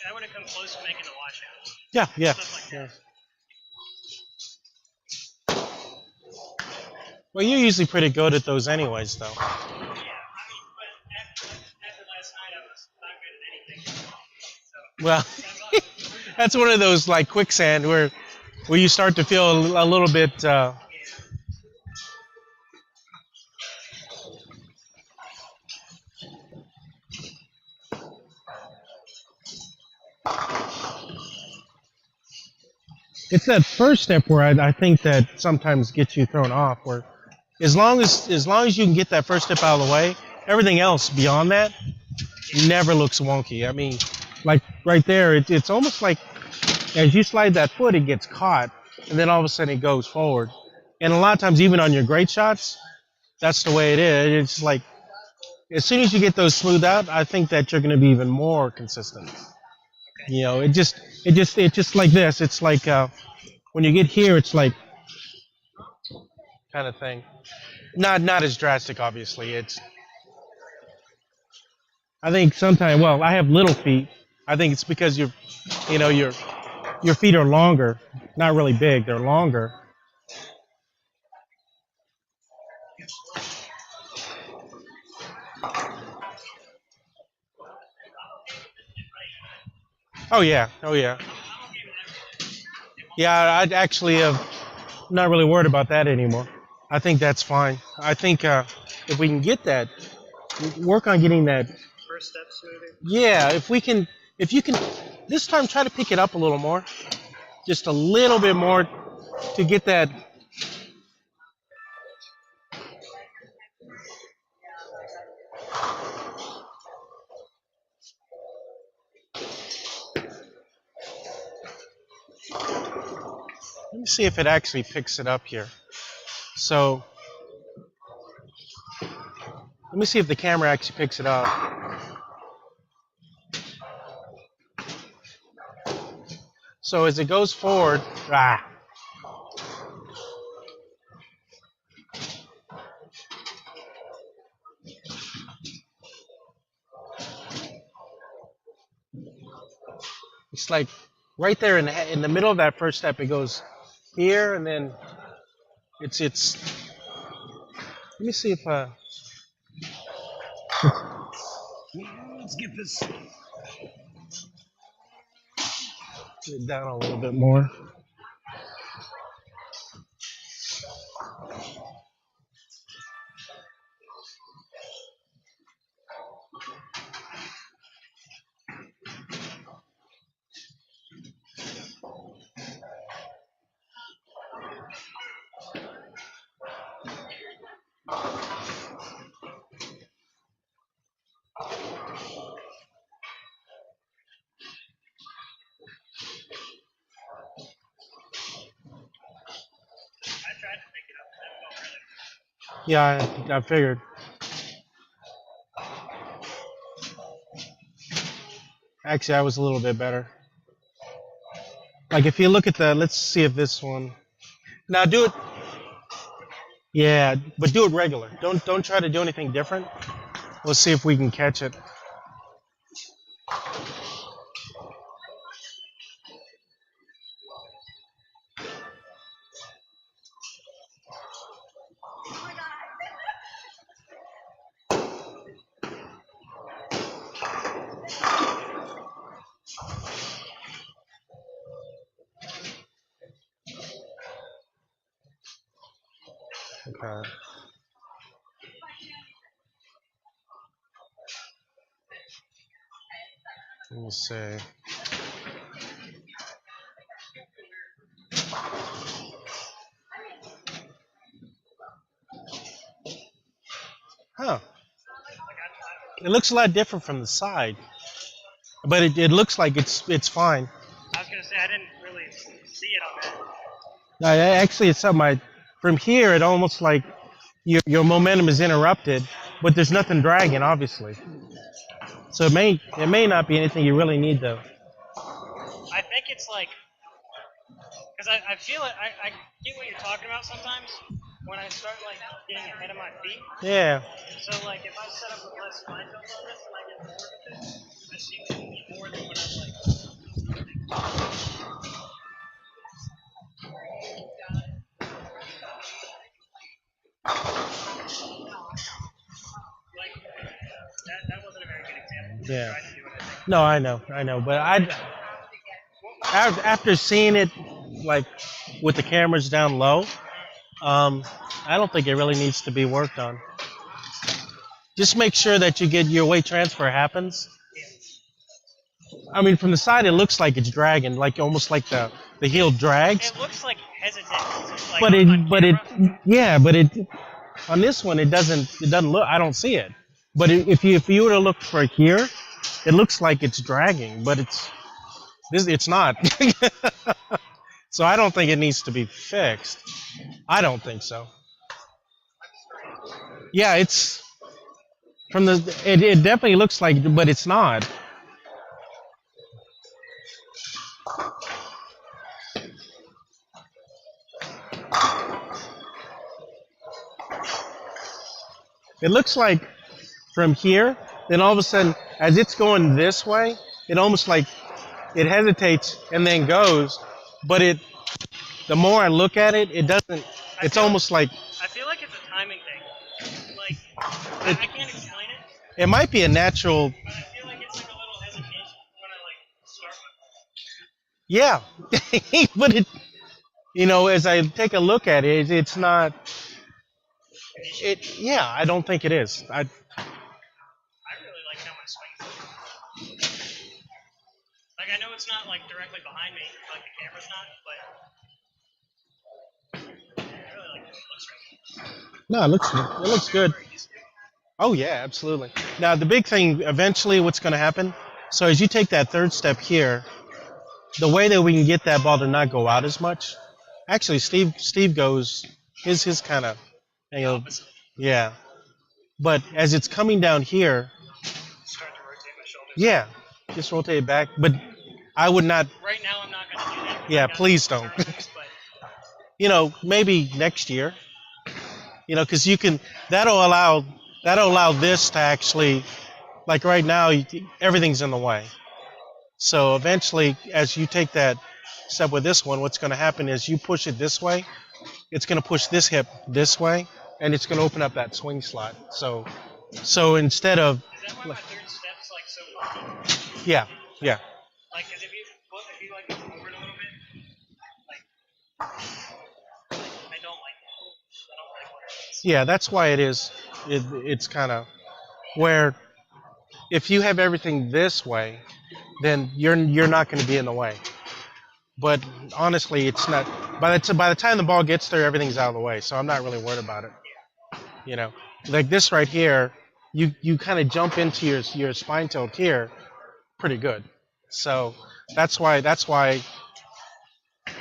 That would have come close to making the washout. Yeah, yeah. Stuff like Yeah. that. Well, you're usually pretty good at those anyways, though. Yeah, I mean, but after last night, I was not good at anything. So, Well, that's one of those like quicksand where you start to feel a little bit. It's that first step where I think that sometimes gets you thrown off. Where as long as you can get that first step out of the way, everything else beyond that never looks wonky. I mean, like right there, it's almost like as you slide that foot, it gets caught, and then all of a sudden it goes forward. And a lot of times, even on your great shots, that's the way it is. It's like as soon as you get those smoothed out, I think that you're going to be even more consistent. You know, it's just like this. It's like when you get here, it's like kind of thing. Not as drastic, obviously. I think sometimes. Well, I have little feet. I think it's because your feet are longer. Not really big. They're longer. Oh yeah. Oh yeah. Yeah. I actually have not really worried about that anymore. I think that's fine. I think if we can get that, work on getting that. first step smoother. Yeah, if you can, this time try to pick it up a little more, just a little bit more, to get that. Let me see if it actually picks it up here. So, let me see if the camera actually picks it up. So as it goes forward, it's like right there in the middle of that first step. It goes here, and then it's. Let me see if let's get this down a little bit more. I tried to pick it up, and that felt really good. Yeah, I figured. Actually, I was a little bit better. Like if you look at let's see if this one. Now do it. Yeah, but do it regular. Don't try to do anything different. Let's see if we can catch it. Okay. Let me see. Huh. It looks a lot different from the side, but it looks like it's fine. I was gonna say I didn't really see it on that. Actually, it's something. From here, it almost like your momentum is interrupted, but there's nothing dragging, obviously. So it may not be anything you really need though. I think it's like, because I feel it. I get what you're talking about sometimes when I start like getting ahead of my feet. Yeah. So like if I set up with less line jump on this and I get more of it, I seem to be more than when I'm like Yeah. try to do it. I think. No, I know, but after seeing it like with the cameras down low, I don't think it really needs to be worked on. Just make sure that you get your weight transfer happens. I mean, from the side, it looks like it's dragging, like almost like the heel drags. It looks like hesitant, like But on camera. yeah, but on this one, it doesn't look. I don't see it. But if you were to look for here, it looks like it's dragging, but it's not. So I don't think it needs to be fixed. I don't think so. Yeah, it's from the. It definitely looks like, but it's not. It looks like from here, then all of a sudden, as it's going this way, it almost like it hesitates and then goes. But the more I look at it, it doesn't. It's almost like I feel like it's a timing thing. Like I can't explain it. It might be a natural. But I feel like it's like a little hesitation when I like start my. Yeah, but as I take a look at it, it's not. Yeah, I don't think it is. I really like how my swings. Like I know it's not like directly behind me, like the camera's not, but I really like how it looks right now. No, it looks good. Oh yeah, absolutely. Now the big thing, eventually, what's going to happen? So as you take that third step here, the way that we can get that ball to not go out as much. Actually, Steve goes his kind of, yeah. But as it's coming down here, Start to rotate my shoulders. yeah, just rotate it back. But I would not. Right now, I'm not going to do that. Yeah, please don't. Maybe next year. Because that'll allow this to actually, like right now, everything's in the way. So eventually, as you take that step with this one, what's going to happen is you push it this way, it's going to push this hip this way, and it's going to open up that swing slot. So instead of. Is that why my third step's like so funky? Yeah. Like, cause if you like move forward a little bit, like, I don't like that. I don't like what it is. Yeah, that's why it is. It's kind of where if you have everything this way, then you're not going to be in the way. But honestly, it's not. By the time the ball gets there, everything's out of the way. So I'm not really worried about it. Like this right here, you kind of jump into your spine tilt here, pretty good. So that's why.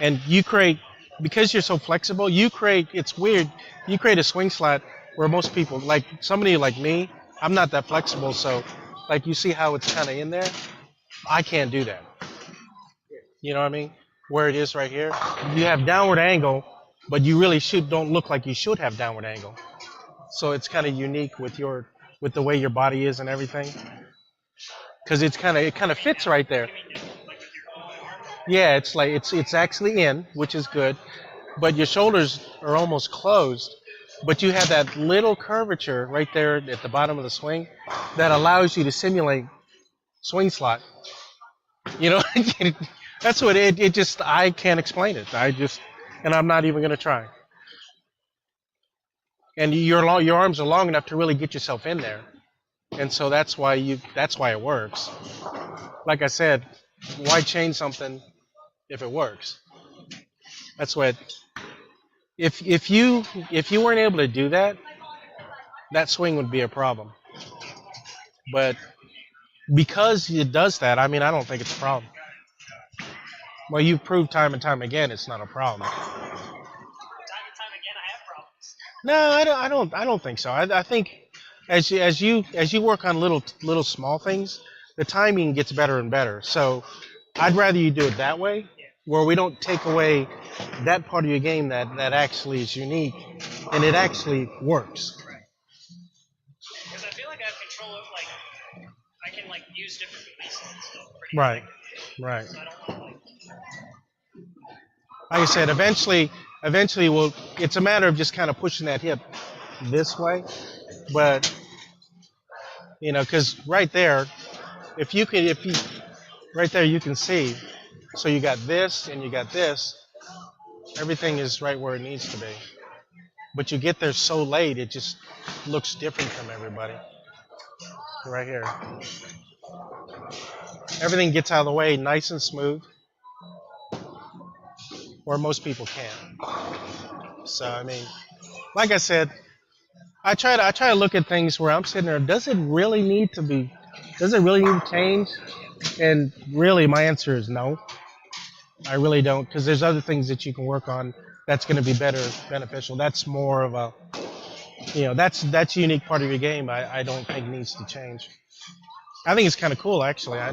And you create, because you're so flexible. It's weird. You create a swing slot where most people, like somebody like me, I'm not that flexible. So, like you see how it's kind of in there. I can't do that. You know what I mean? Where it is right here, you have downward angle, but you really don't look like you should have downward angle. So it's kind of unique with the way your body is and everything, because it kind of fits right there. Yeah, it's like it's actually in, which is good, but your shoulders are almost closed, but you have that little curvature right there at the bottom of the swing that allows you to simulate swing slot. That's what it just, I can't explain it. And I'm not even going to try. And your arms are long enough to really get yourself in there. And so that's why it works. Like I said, why change something if it works? That's what, if you weren't able to do that, that swing would be a problem. But because it does that, I don't think it's a problem. Well, you've proved time and time again it's not a problem. Time and time again, I have problems. No, I don't think so. I think as you work on little small things, the timing gets better and better. So I'd rather you do it that way, where we don't take away that part of your game that actually is unique and it actually works. Because I feel like I have control of, like, I can like use different pieces and stuff. Right. So I don't want Like I said, eventually, it's a matter of just kind of pushing that hip this way. But, because right there, if you right there you can see. So you got this and you got this. Everything is right where it needs to be. But you get there so late, it just looks different from everybody. Right here. Everything gets out of the way nice and smooth, where most people can't. So I mean, like I said, I try to look at things where I'm sitting there. Does it really need to be? Does it really need to change? And really, my answer is no. I really don't, because there's other things that you can work on that's going to be beneficial. That's more of a, that's a unique part of your game. I don't think needs to change. I think it's kind of cool, actually. I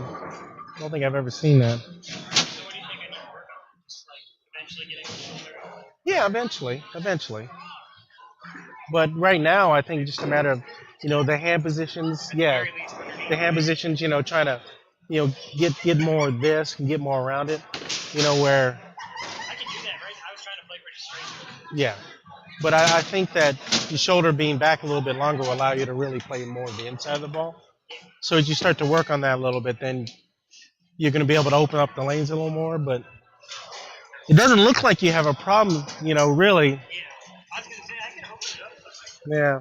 don't think I've ever seen that. So what do you think I need to work on? Like eventually getting the shoulder? Yeah, eventually. But right now, I think it's just a matter of, the hand positions. Yeah, the hand positions. Trying to, get more of this and get more around it. Where. I can do that, right? I was trying to play pretty straight. Yeah, but I think that your shoulder being back a little bit longer will allow you to really play more of the inside of the ball. So as you start to work on that a little bit, then you're going to be able to open up the lanes a little more. But it doesn't look like you have a problem, really. Yeah, I was gonna say I can open it up. Yeah.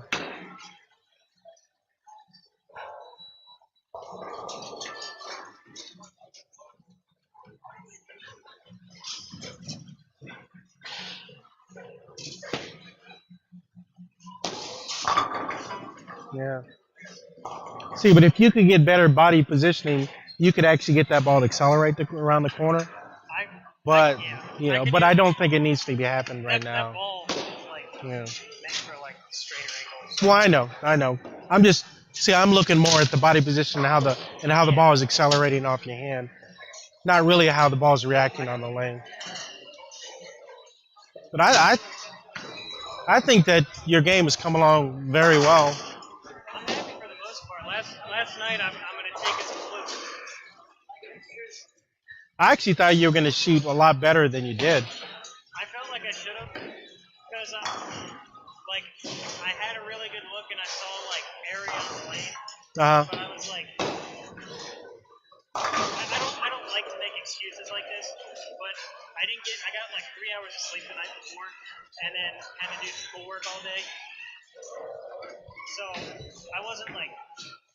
Yeah. See, but if you could get better body positioning, you could actually get that ball to accelerate around the corner. But but I don't think it needs to be happening right now. That ball is like meant for like straighter angles. Well, I know. I'm looking more at the body position and how the ball is accelerating off your hand, not really how the ball is reacting on the lane. But I think that your game has come along very well. I'm happy for the most part. Last night I'm gonna take it some fluke. I actually thought you were going to shoot a lot better than you did. I felt like I should have, because like I had a really good look and I saw like area on the lane, but I was like, I don't like to make excuses like this, but I got like 3 hours of sleep the night before, and then had to do schoolwork all day, so I wasn't like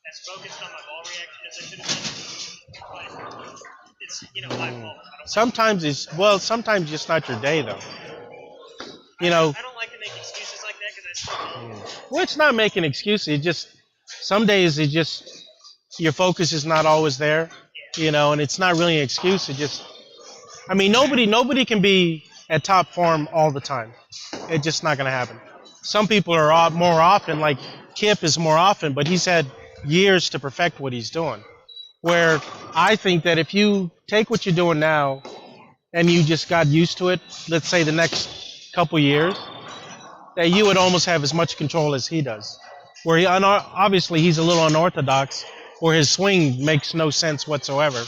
as focused on my ball reaction as I should have been, but it's my fault. Sometimes sometimes it's not your day though. I don't like to make excuses like that because I still don't. Well, it's not making excuses. It just some days your focus is not always there, and it's not really an excuse. Nobody can be at top form all the time. It's just not going to happen. Some people are more often, like Kip is more often, but he's had years to perfect what he's doing. Where I think that if you take what you're doing now and you just got used to it, let's say the next couple years, that you would almost have as much control as he does. Where obviously he's a little unorthodox, where his swing makes no sense whatsoever. Like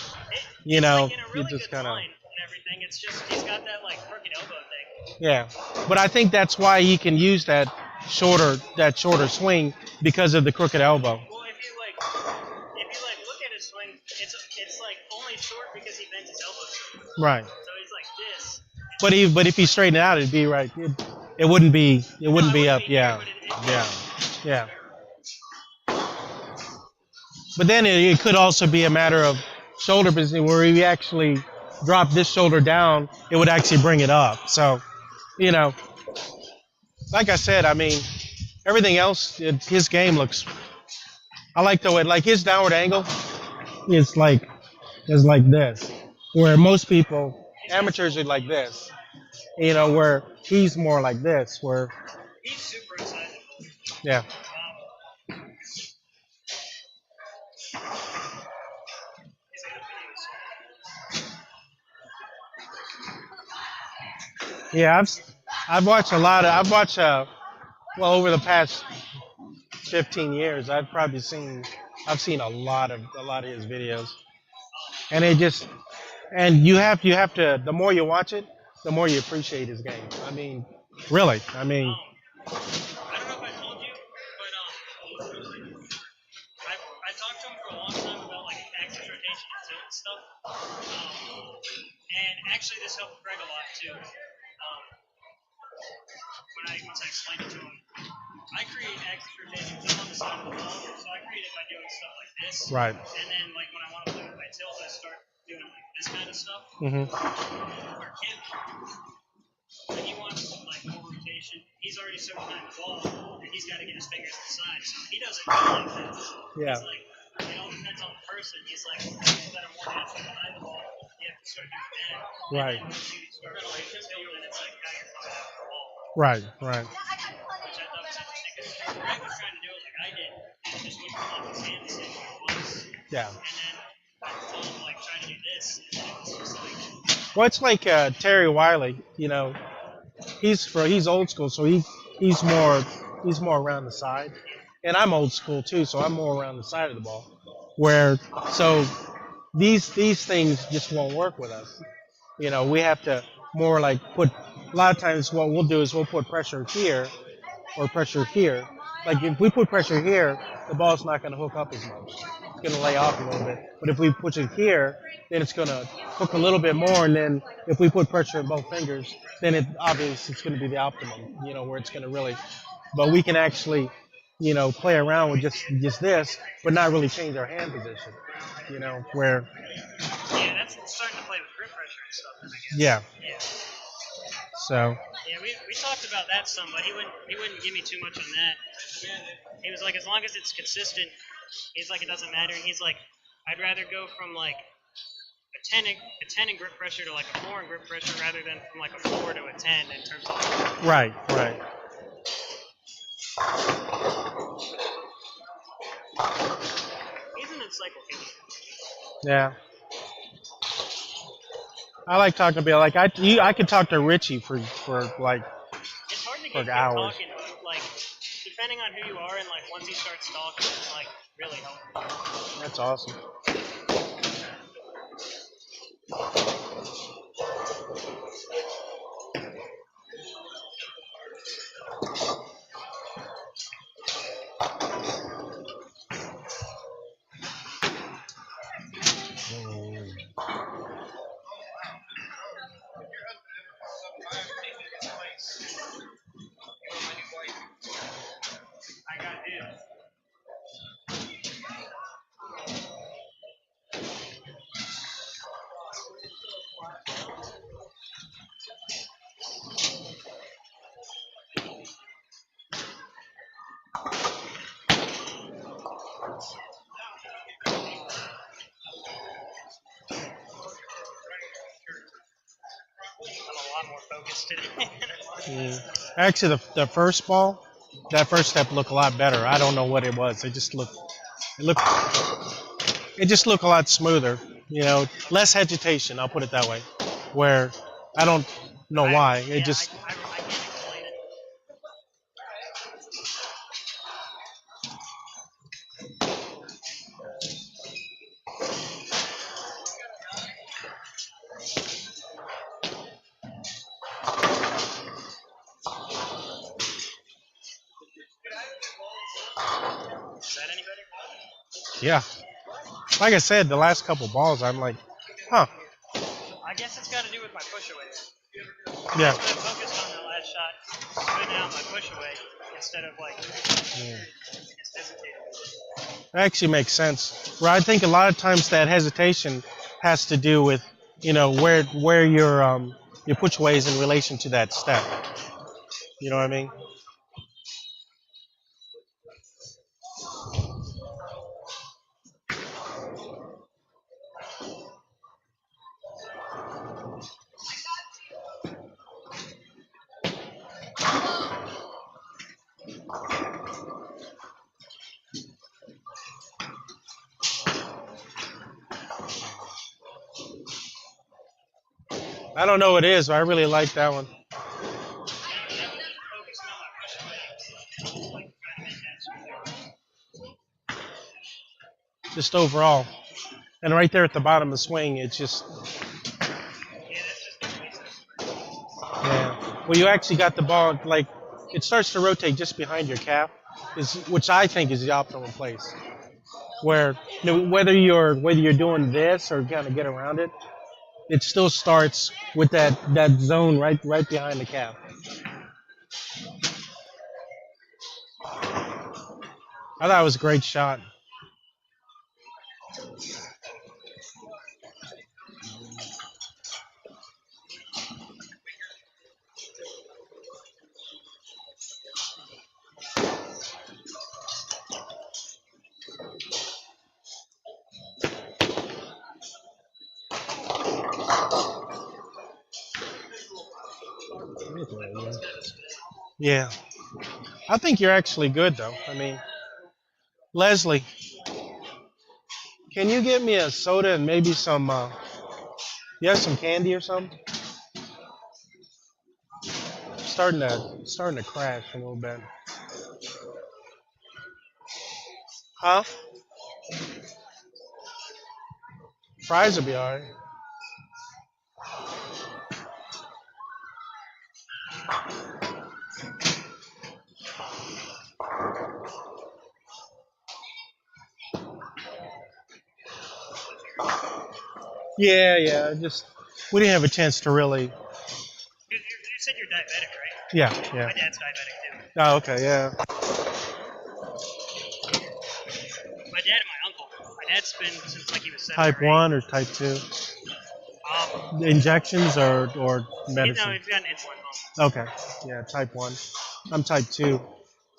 in a really good line and everything. It's just he's got that like crooked elbow thing. Yeah, but I think that's why he can use that shorter swing because of the crooked elbow. Well, if you look at his swing, it's like only short because he bends his elbow short. Right. So he's like this. But if he straightened it out, it'd be right. It wouldn't be up. Yeah. But then it could also be a matter of shoulder position, where if you actually drop this shoulder down, it would actually bring it up. So, like I said, everything else, his game looks. I like the way, like his downward angle is like this, where most people, amateurs, are like this. Where he's more like this, where. He's super excited. Yeah. Yeah, I've watched over the past 15 years, I've seen a lot of his videos, and you have to, the more you watch it, the more you appreciate his game. Really. I don't know if I told you, but I talked to him for a long time about like X actually, this helped Greg a lot too. Once I explained it to him, I create extra rotations on the side of the ball, so I create it by doing stuff like this. Right. And then, like when I want to play with my tilt, I start doing like this kind of stuff. Where Kim, when he wants like more rotation, he's already so behind the ball, and he's got to get his fingers to the side. So he doesn't go like this. Yeah. He's like, it all depends on the person. He's like, people that are more naturally behind the ball, you have to start doing that. Right. And then once you start playing tilt, then it's like how you're coming out the ball. Right. Right. Which I thought was interesting because Greg was trying to do it like I did, and it just wouldn't come off his hand the same way it was. Yeah. And then I told him like try to do this, and then it was just like. Well, it's like Terry Wiley. You know, he's old school, so he's more around the side, and I'm old school too, so I'm more around the side of the ball. So these things just won't work with us. You know, we have to more like put. A lot of times, what we'll do is we'll put pressure here or pressure here. Like if we put pressure here, the ball's not going to hook up as much. It's going to lay off a little bit. But if we push it here, then it's going to hook a little bit more. And then if we put pressure in both fingers, then it's going to be the optimum. You know, where it's going to really. But we can actually, you know, play around with just this, but not really change our hand position. You know, where. Yeah, that's starting to play with grip pressure and stuff. I guess. Yeah. Yeah. So. Yeah, we talked about that some, but he wouldn't give me too much on that. He was like, as long as it's consistent, he's like, it doesn't matter. And he's like, I'd rather go from like a 10 in grip pressure to like a 4 in grip pressure rather than from like a 4 to a 10 in terms of like, Right. He's an encyclopedia. Yeah. I like talking to people. Like I could talk to Richie for like it's hard to for get hours. talking, like depending on who you are, and like once he starts talking, it's like really helpful. That's awesome. I got him. I'm a lot more focused today. Actually, the first ball, that first step looked a lot better. I don't know what it was. It just looked a lot smoother. You know, less hesitation. I'll put it that way. Where I don't know why. I can't explain it. Is that any better? Yeah. Like I said, the last couple balls, I'm like, huh. I guess it's got to do with my push away. Yeah. I focused on the last shot, spinning out my push away instead of like just hesitating. That actually makes sense. Where I think a lot of times that hesitation has to do with, you know, where your push away is in relation to that step. You know what I mean? I don't know what it is, but I really like that one. Just overall. And right there at the bottom of the swing, it's just. Yeah. Well, you actually got the ball, like, it starts to rotate just behind your calf, which I think is the optimal place. Where, you know, whether you're doing this or kind of get around it, it still starts with that zone right behind the calf. I thought it was a great shot. Yeah. I think you're actually good, though. I mean, Leslie, can you get me a soda and maybe some, you have some candy or something? Starting to crash a little bit. Huh? Fries will be all right. Yeah. Just we didn't have a chance to really. You said you're diabetic, right? Yeah. My dad's diabetic too. Oh, okay, yeah. My dad and my uncle. My dad's been since like he was 7 Type or 8. 1 or type 2? Injections or medicine? No, he's got an insulin pump. Okay, yeah, type 1. I'm type 2,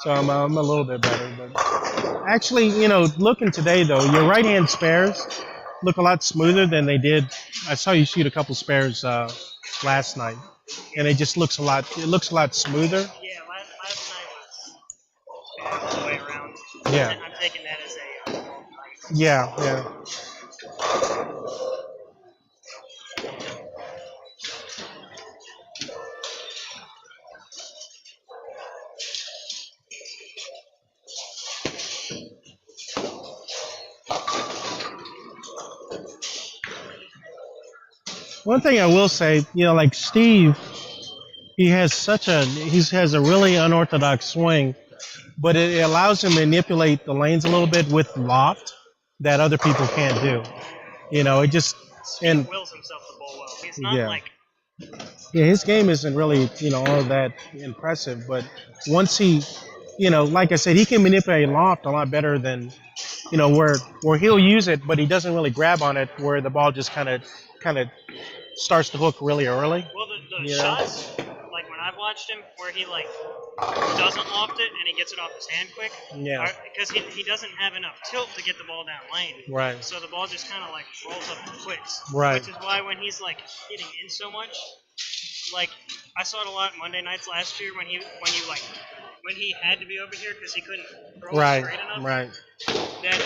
so I'm a little bit better. But actually, looking today though, your right hand spares look a lot smoother than they did. I saw you shoot a couple spares last night, and it just looks a lot smoother. Yeah, last night was all the way around. Yeah. I'm taking that as a Yeah. One thing I will say, like Steve, he has a really unorthodox swing, but it allows him to manipulate the lanes a little bit with loft that other people can't do. It just Steve wills himself the ball well. He's not like. Yeah, his game isn't really all that impressive, but once he, like I said, he can manipulate loft a lot better than where he'll use it, but he doesn't really grab on it where the ball just kind of starts to hook really early. Well, the shots, like when I've watched him, where he like doesn't loft it and he gets it off his hand quick. Yeah. Because he doesn't have enough tilt to get the ball down lane. Right. So the ball just kind of like rolls up and quits. Right. Which is why when he's like hitting in so much, like I saw it a lot Monday nights last year when he had to be over here because he couldn't throw it straight enough. Right. That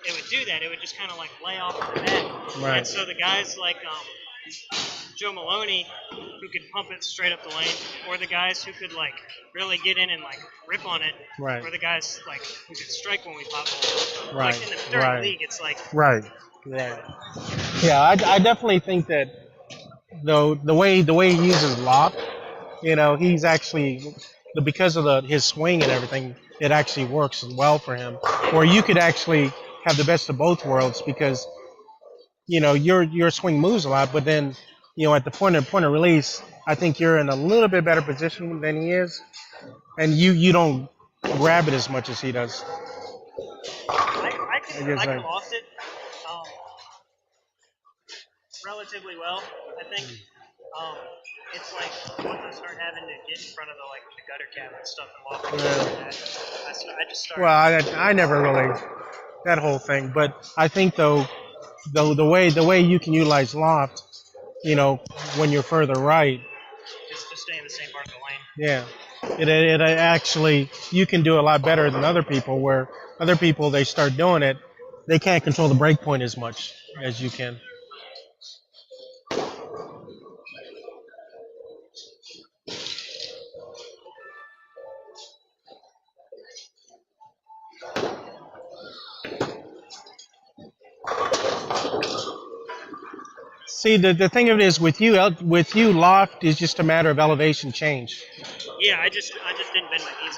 it would do that. It would just kind of like lay off the net. Right. And so the guys like Joe Maloney, who could pump it straight up the lane, or the guys who could like really get in and like rip on it, right. or the guys like who could strike when we pop balls. Right. Like in the third league, it's like right. Yeah, I definitely think that though the way he uses loft, he's actually because of his swing and everything, it actually works well for him. Or you could actually have the best of both worlds because your swing moves a lot, but then at the point of release, I think you're in a little bit better position than he is, and you don't grab it as much as he does. I can loft it relatively well. I think it's like once I start having to get in front of the gutter cap and stuff and loft it, I just start. Well, I never really that whole thing, but I think though the way you can utilize loft, when you're further right, just to stay in the same part of the lane. Yeah, it actually you can do a lot better than other people. Where other people they start doing it, they can't control the break point as much as you can. See, the thing of it is with you, loft is just a matter of elevation change. Yeah, I just didn't bend my knees.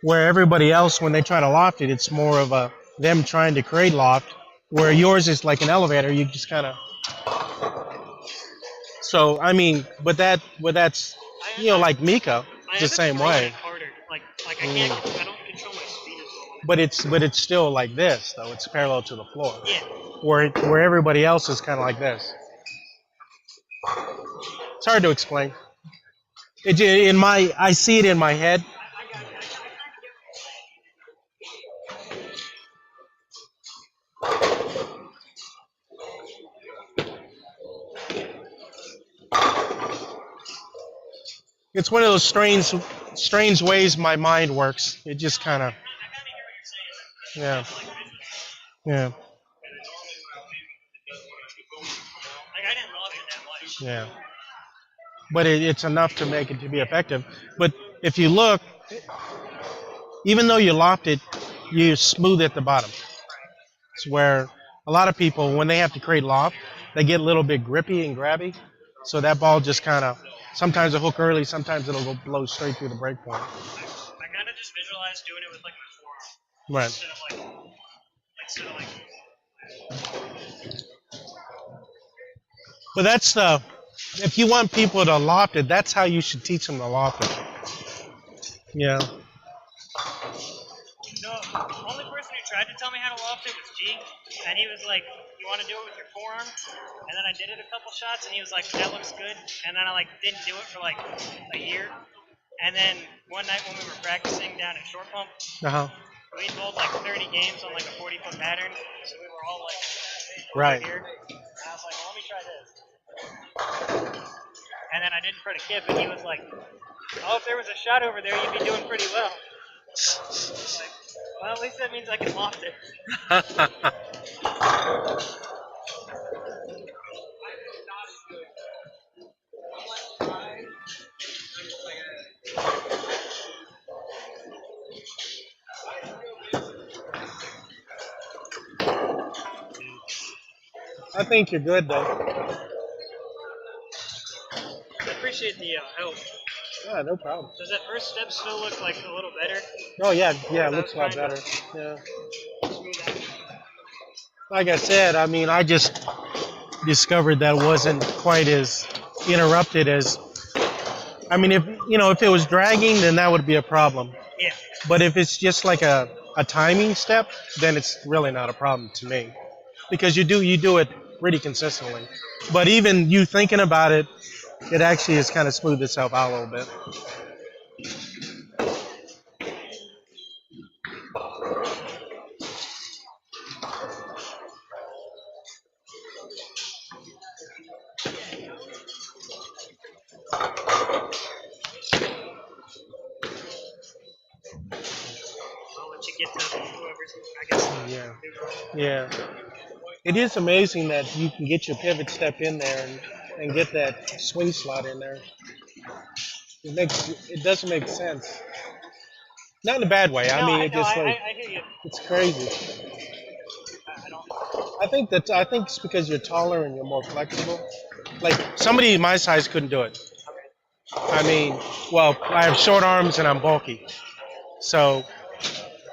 Where everybody else, when they try to loft it, it's more of them trying to create loft. Where yours is like an elevator, you just kind of So I mean, but that's like Mika, I the end up same throwing way. it harder. Like I can't. I don't control my speed as well. But it's still like this though. It's parallel to the floor. Yeah. Where everybody else is kind of like this. It's hard to explain. I see it in my head. It's one of those strange ways my mind works. It just kind of, yeah, yeah, Like I didn't love it that much. yeah. But it's enough to make it to be effective. But if you look, even though you loft it, you smooth at the bottom. It's where a lot of people, when they have to create loft, they get a little bit grippy and grabby. So that ball just kind of, sometimes it'll hook early, sometimes it'll go blow straight through the break point. I kind of just visualized doing it with like my forearm Right. instead of like. But that's if you want people to loft it, that's how you should teach them to loft it. Yeah. No, the only person who tried to tell me how to loft it was G, and he was like, "You want to do it with your forearm?" And then I did it a couple shots, and he was like, "That looks good." And then I like didn't do it for like a year. And then one night when we were practicing down at Short Pump, we bowled like 30 games on like a 40-foot pattern, so we were all like Right. here. And I was like, well, "Let me try this." And then I did it for the kid, and he was like, "Oh, if there was a shot over there, you'd be doing pretty well." Like, well, at least that means I can loft it. I think you're good though. I appreciate the help. Yeah, no problem. Does that first step still look like a little better? Oh yeah, it looks a lot better. Yeah. Like I said, I mean, I just discovered that wasn't quite as interrupted as. I mean, if it was dragging, then that would be a problem. Yeah. But if it's just like a timing step, then it's really not a problem to me, because you do it pretty consistently. But even you thinking about it, it actually has kind of smoothed itself out a little bit. I'll let you get to whoever's, I guess. Yeah. It is amazing that you can get your pivot step in there and get that swing slot in there. It doesn't make sense. Not in a bad way. I mean, it just like I hear you. it's crazy. I don't. I think it's because you're taller and you're more flexible. Like somebody my size couldn't do it. I mean, well, I have short arms and I'm bulky, so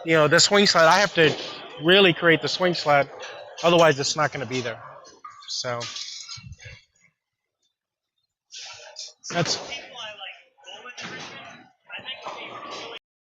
the swing slot, I have to really create the swing slot, otherwise it's not going to be there. So that's